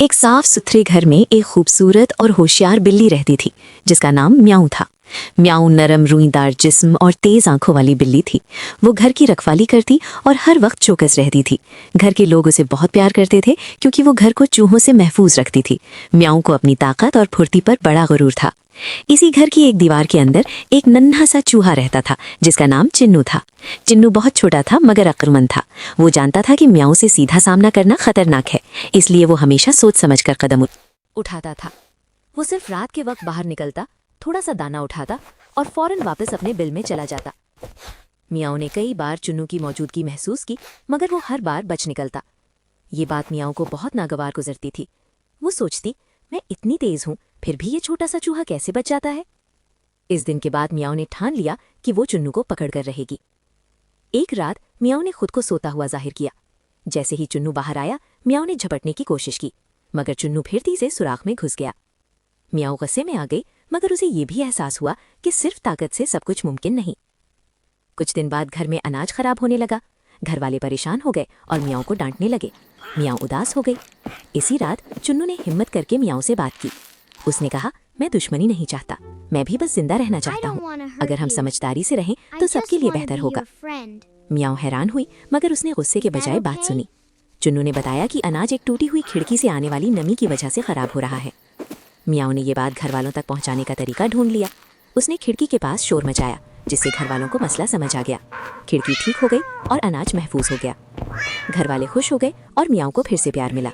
एक साफ सुथरे घर में एक खूबसूरत और होशियार बिल्ली रहती थी जिसका नाम म्याऊ था। म्याऊ नरम रूईदार जिस्म और तेज आंखों वाली बिल्ली थी। वो घर की रखवाली करती और हर वक्त चौकस रहती थी। घर के लोग उसे बहुत प्यार करते थे क्योंकि वो घर को चूहों से महफूज रखती थी। म्याऊ को अपनी ताकत और फुर्ती पर बड़ा गुरूर था। इसी घर की एक दीवार के अंदर एक नन्हा सा चूहा रहता था जिसका नाम चिन्नू था। चिन्नू बहुत छोटा था मगर अक्लमंद था। वो जानता था कि म्याऊ से सीधा सामना करना खतरनाक है, इसलिए वो हमेशा सोच समझकर कदम उठाता था। वो सिर्फ रात के वक्त बाहर निकलता, थोड़ा सा दाना उठाता और फौरन वापस अपने बिल में चला जाता। म्याऊ ने कई बार चिन्नू की मौजूदगी महसूस की मगर वो हर बार बच निकलता। ये बात म्याऊ को बहुत नागवार गुजरती थी। वो सोचती, मैं इतनी तेज हूं फिर भी ये छोटा सा चूहा कैसे बच जाता है। इस दिन के बाद म्याऊ ने ठान लिया कि वो चिन्नू को पकड़ कर रहेगी। एक रात म्याऊ ने खुद को सोता हुआ जाहिर किया। जैसे ही चिन्नू बाहर आया, म्याऊ ने झपटने की कोशिश की मगर चिन्नू फिरती से सुराख में घुस गया। म्याऊ गुस्से में आ गई मगर उसे ये भी एहसास हुआ कि सिर्फ ताकत से सब कुछ मुमकिन नहीं। कुछ दिन बाद घर में अनाज खराब होने लगा। घर वाले परेशान हो गए और म्याऊ को डांटने लगे। म्याऊ उदास हो गई। इसी रात चिन्नू ने हिम्मत करके म्याऊ से बात की। उसने कहा, मैं दुश्मनी नहीं चाहता, मैं भी बस जिंदा रहना चाहता हूँ। अगर हम समझदारी से रहें तो सबके लिए बेहतर होगा। म्याऊ हैरान हुई मगर उसने गुस्से के बजाय बात सुनी। चिन्नू ने बताया कि अनाज एक टूटी हुई खिड़की से आने वाली नमी की वजह से खराब हो रहा है। म्याऊ ने ये बात घर वालों तक पहुंचाने का तरीका ढूंढ लिया। उसने खिड़की के पास शोर मचाया जिससे घर वालों को मसला समझ आ गया। खिड़की ठीक हो गई और अनाज महफूज हो गया। घर वाले खुश हो गए और म्याऊ को फिर से प्यार मिला।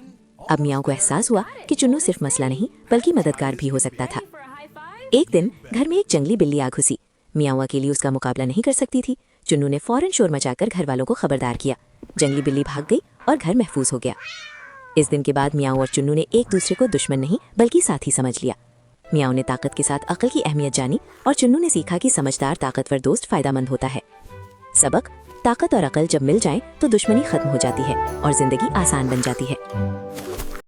अब म्याऊ को एहसास हुआ कि चिन्नू सिर्फ मसला नहीं बल्कि मददगार भी हो सकता था। एक दिन घर में एक जंगली बिल्ली आ घुसी। म्याऊ अकेली उसका मुकाबला नहीं कर सकती थी। चिन्नू ने फौरन शोर मचाकर घर वालों को खबरदार किया। जंगली बिल्ली भाग गई और घर महफूज हो गया। इस दिन के बाद म्याऊ और चिन्नू ने एक दूसरे को दुश्मन नहीं बल्कि साथी समझ लिया। म्याऊ ने ताकत के साथ अकल की अहमियत जानी और चिन्नू ने सीखा कि समझदार ताकतवर दोस्त फायदेमंद होता है। सबक: ताकत और अकल जब मिल जाएं तो दुश्मनी खत्म हो जाती है और जिंदगी आसान बन जाती है।